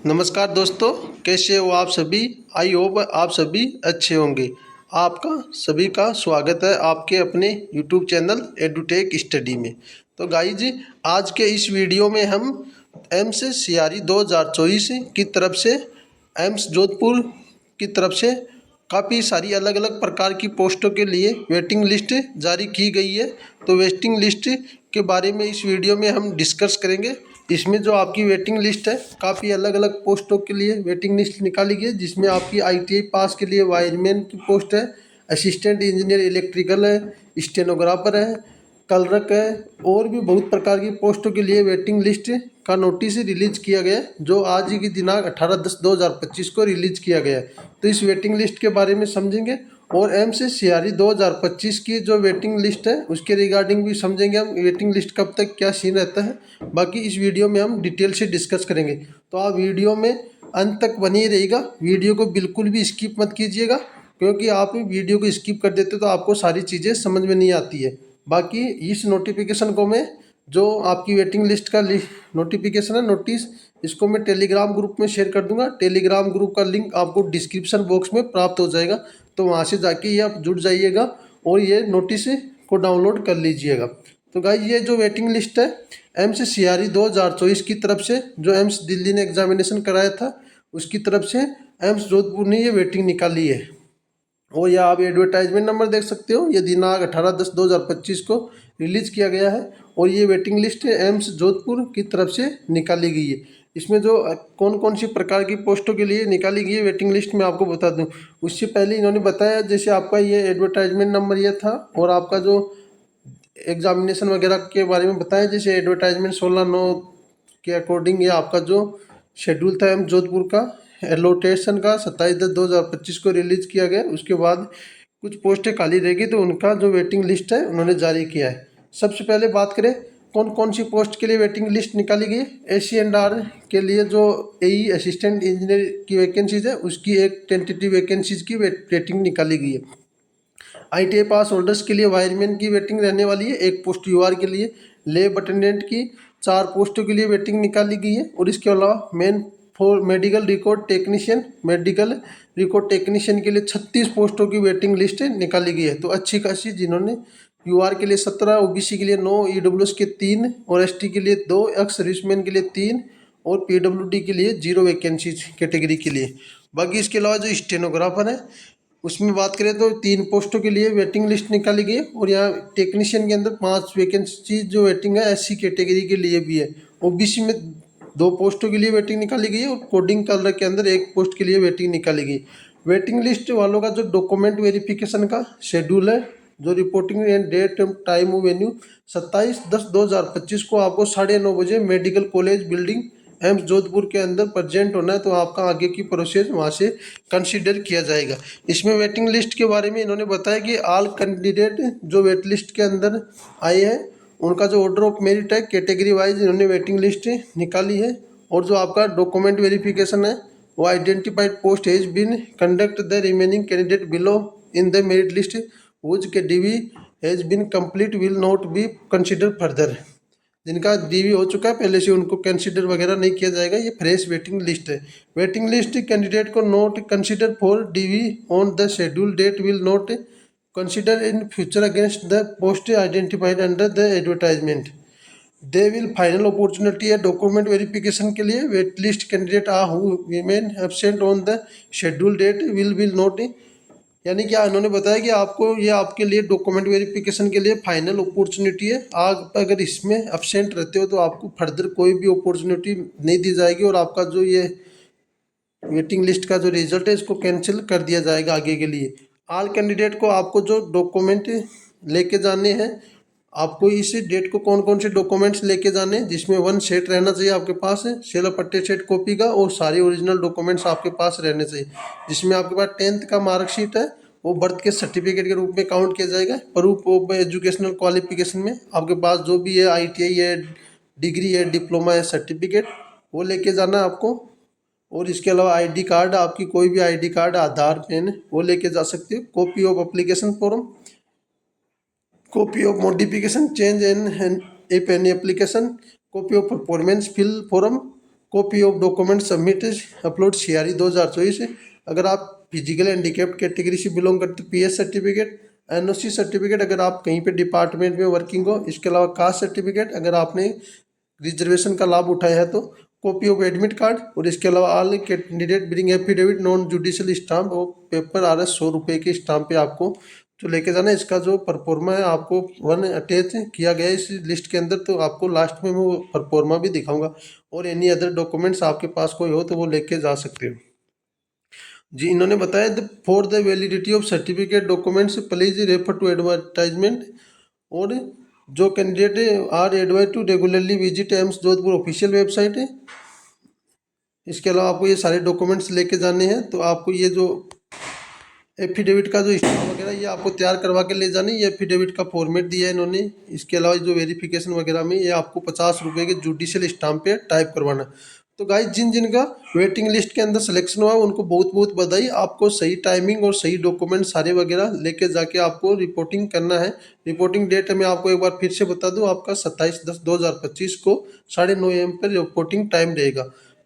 नमस्कार दोस्तों, कैसे हो आप सभी। आई होप आप सभी अच्छे होंगे। आपका सभी का स्वागत है आपके अपने यूट्यूब चैनल एडुटेक स्टडी में। तो गाइस जी, आज के इस वीडियो में हम एम्स सीआरई 2024 की तरफ से एम्स जोधपुर की तरफ से काफ़ी सारी अलग अलग प्रकार की पोस्टों के लिए वेटिंग लिस्ट जारी की गई है। तो वेटिंग लिस्ट के बारे में इस वीडियो में हम डिस्कस करेंगे। इसमें जो आपकी वेटिंग लिस्ट है, काफ़ी अलग अलग पोस्टों के लिए वेटिंग लिस्ट निकाली गई है, जिसमें आपकी आईटीआई पास के लिए वायरमैन की पोस्ट है, असिस्टेंट इंजीनियर इलेक्ट्रिकल है, स्टेनोग्राफर है, कलरक है, और भी बहुत प्रकार की पोस्टों के लिए वेटिंग लिस्ट का नोटिस रिलीज किया गया है, जो आज की दिनांक 18/10/2025 को रिलीज किया गया है। तो इस वेटिंग लिस्ट के बारे में समझेंगे और एम्स सीआरई 2025 की जो वेटिंग लिस्ट है उसके रिगार्डिंग भी समझेंगे हम, वेटिंग लिस्ट कब तक क्या सीन रहता है। बाकी इस वीडियो में हम डिटेल से डिस्कस करेंगे, तो आप वीडियो में अंत तक बनी रहेगा। वीडियो को बिल्कुल भी स्किप मत कीजिएगा, क्योंकि आप वीडियो को स्किप कर देते तो आपको सारी चीज़ें समझ में नहीं आती है। बाकी इस नोटिफिकेशन को मैं, जो आपकी वेटिंग लिस्ट का नोटिफिकेशन है, नोटिस, इसको मैं टेलीग्राम ग्रुप में शेयर कर दूंगा। टेलीग्राम ग्रुप का लिंक आपको डिस्क्रिप्शन बॉक्स में प्राप्त हो जाएगा, तो वहाँ से जाके ये आप जुड़ जाइएगा और ये नोटिस को डाउनलोड कर लीजिएगा। तो गाइस, ये जो वेटिंग लिस्ट है एम्स सीआरई 2024 की तरफ से, जो एम्स दिल्ली ने एग्जामिनेशन कराया था उसकी तरफ से एम्स जोधपुर ने ये वेटिंग निकाली है। और यह आप एडवर्टाइजमेंट नंबर देख सकते हो, ये दिनांक 18/10/2025 को रिलीज किया गया है और ये वेटिंग लिस्ट एम्स जोधपुर की तरफ से निकाली गई है। इसमें जो कौन कौन सी प्रकार की पोस्टों के लिए निकाली गई है वेटिंग लिस्ट मैं आपको बता दूं। उससे पहले इन्होंने बताया, जैसे आपका ये एडवर्टाइजमेंट नंबर ये था और आपका जो एग्जामिनेशन वगैरह के बारे में बताया, जैसे एडवर्टाइजमेंट 16/9 के अकॉर्डिंग ये आपका जो शेड्यूल था एम्स जोधपुर का एलोटेशन का 27/10/2025 को रिलीज किया गया। उसके बाद कुछ पोस्टें खाली रहेगी, तो उनका जो वेटिंग लिस्ट है उन्होंने जारी किया है। सबसे पहले बात करें कौन कौन सी पोस्ट के लिए वेटिंग लिस्ट निकाली गई है। AC&R के लिए जो AE असिस्टेंट इंजीनियर की वैकेंसीज है, उसकी एक टेंटेटिव वैकेंसीज की वेटिंग निकाली गई है। ITI पास होल्डर्स के लिए वायरमैन की वेटिंग रहने वाली है, एक पोस्ट UR के लिए। लैब अटेंडेंट की 4 पोस्टों के लिए वेटिंग निकाली गई है। और इसके अलावा मेडिकल रिकॉर्ड टेक्नीशियन के लिए 36 पोस्टों की वेटिंग लिस्ट निकाली गई है। तो अच्छी खासी, जिन्होंने UR के लिए 17, OBC के लिए 9, EWS के 3 और ST के लिए 2, एक्स सर्विसमैन के लिए 3 और PWD के लिए 0 वैकेंसीज कैटेगरी के लिए। बाकी इसके अलावा जो स्टेनोग्राफर है उसमें बात करें तो 3 पोस्टों के लिए वेटिंग लिस्ट निकाली गई है। और यहाँ टेक्नीशियन के अंदर 5 वैकेंसी जो वेटिंग है SC कैटेगरी के लिए भी है। OBC में 2 पोस्टों के लिए वेटिंग निकाली गई है और कोडिंग कलर के अंदर 1 पोस्ट के लिए वेटिंग निकाली गई। वेटिंग लिस्ट वालों का जो डॉक्यूमेंट वेरिफिकेशन का शेड्यूल है, जो reporting and date time venue 27/10/2025 को आपको 9:30 बजे medical college building AIIMS Jodhpur के अंदर प्रेजेंट होना है। तो आपका आगे की प्रोसेस वहाँ से कंसीडर किया जाएगा। इसमें वेटिंग लिस्ट के बारे में इन्होंने बताया कि ऑल कैंडिडेट जो वेट लिस्ट के अंदर आए हैं उनका जो ऑर्डर ऑफ मेरिट है कैटेगरी वाइज इन्होंने वेटिंग लिस्ट निकाली है। और जो आपका डॉक्यूमेंट वेरिफिकेशन है, वो identified post has been conduct the remaining candidate below in the merit list which के DV has been complete will not be consider further. जिनका DV हो चुका है पहले से, उनको कंसिडर वगैरह नहीं किया जाएगा। ये फ्रेश वेटिंग लिस्ट है। वेटिंग लिस्ट कैंडिडेट को not consider for DV on the schedule date will not consider in future against the post identified under the advertisement. They will final opportunity है document verification के लिए। Wait list candidate are who remain absent on the schedule date will not, यानी कि उन्होंने बताया कि आपको ये आपके लिए डॉक्यूमेंट वेरिफिकेशन के लिए फाइनल अपॉर्चुनिटी है। आप अगर इसमें एब्सेंट रहते हो तो आपको फर्दर कोई भी अपॉर्चुनिटी नहीं दी जाएगी और आपका जो ये वेटिंग लिस्ट का जो रिजल्ट है इसको कैंसिल कर दिया जाएगा आगे के लिए। ऑल कैंडिडेट को आपको जो डॉक्यूमेंट लेके जाने हैं, आपको इस डेट को कौन कौन से डॉक्यूमेंट्स लेके जाने हैं, जिसमें 1 सेट रहना चाहिए आपके पास है, सेल पट्टे सेट कॉपी का, और सारे ओरिजिनल डॉक्यूमेंट्स आपके पास रहने चाहिए। जिसमें आपके पास 10th का मार्कशीट है, वो बर्थ के सर्टिफिकेट के रूप में काउंट किया जाएगा। प्रूफ ऑफ एजुकेशनल क्वालिफिकेशन में आपके पास जो भी है, ITI है, डिग्री है, डिप्लोमा है, सर्टिफिकेट, वो लेके जाना है आपको। और इसके अलावा ID कार्ड, आपकी कोई भी ID कार्ड, आधार, पेन, वो लेके जा सकते हो। Copy of application form, copy of modification change in if any application, copy of performance fill form, copy of document submit upload CRE 2024। अगर आप फिजिकल हैंडीकैप्ड कैटेगरी से बिलोंग करते PS सर्टिफिकेट, NOC सर्टिफिकेट अगर आप कहीं पे department में working हो, इसके अलावा कास्ट सर्टिफिकेट अगर आपने रिजर्वेशन का लाभ उठाया है तो कॉपी ऑफ एडमिट कार्ड, और इसके अलावा all candidate bring affidavit non judicial stamp और पेपर RS 100 रुपये के स्टाम्प पे आपको जो लेके जाना है। इसका जो परफॉर्मा है आपको वन अटैच किया गया है इस लिस्ट के अंदर, तो आपको लास्ट में मैं वो परफॉर्मा भी दिखाऊंगा, और एनी अदर डॉक्यूमेंट्स आपके पास कोई हो तो वो लेके जा सकते हो जी। इन्होंने बताया for the validity of certificate documents please refer to advertisement, और जो candidate are advise to regularly visit AIIMS Jodhpur official website है। इसके अलावा आपको ये सारे डॉक्यूमेंट्स लेके जाने हैं, तो आपको ये जो एफिडेविट का जो स्टाम्प वगैरह ये आपको तैयार करवा के ले जाने, ये एफिडेविट का फॉर्मेट दिया है इन्होंने। इसके अलावा जो वेरिफिकेशन वगैरह में ये आपको 50 रुपये के जुडिशियल स्टाम्प पे टाइप करवाना। तो गाइस जिन जिन का वेटिंग लिस्ट के अंदर सिलेक्शन हुआ उनको बहुत बहुत बधाई। आपको सही टाइमिंग और सही डॉक्यूमेंट सारे वगैरह लेके जाके आपको रिपोर्टिंग करना है। रिपोर्टिंग डेट मैं आपको एक बार फिर से बता दूं, आपका 27/10/2025 को 9:30 AM पर रिपोर्टिंग टाइम रहेगा।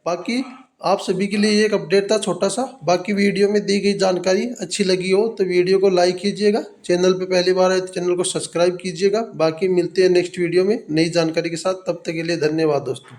बाकी आप सभी के लिए ये एक अपडेट था छोटा सा। बाकी वीडियो में दी गई जानकारी अच्छी लगी हो तो वीडियो को लाइक कीजिएगा, चैनल पे पहली बार आए तो चैनल को सब्सक्राइब कीजिएगा। बाकी मिलते हैं नेक्स्ट वीडियो में नई जानकारी के साथ, तब तक के लिए धन्यवाद दोस्तों।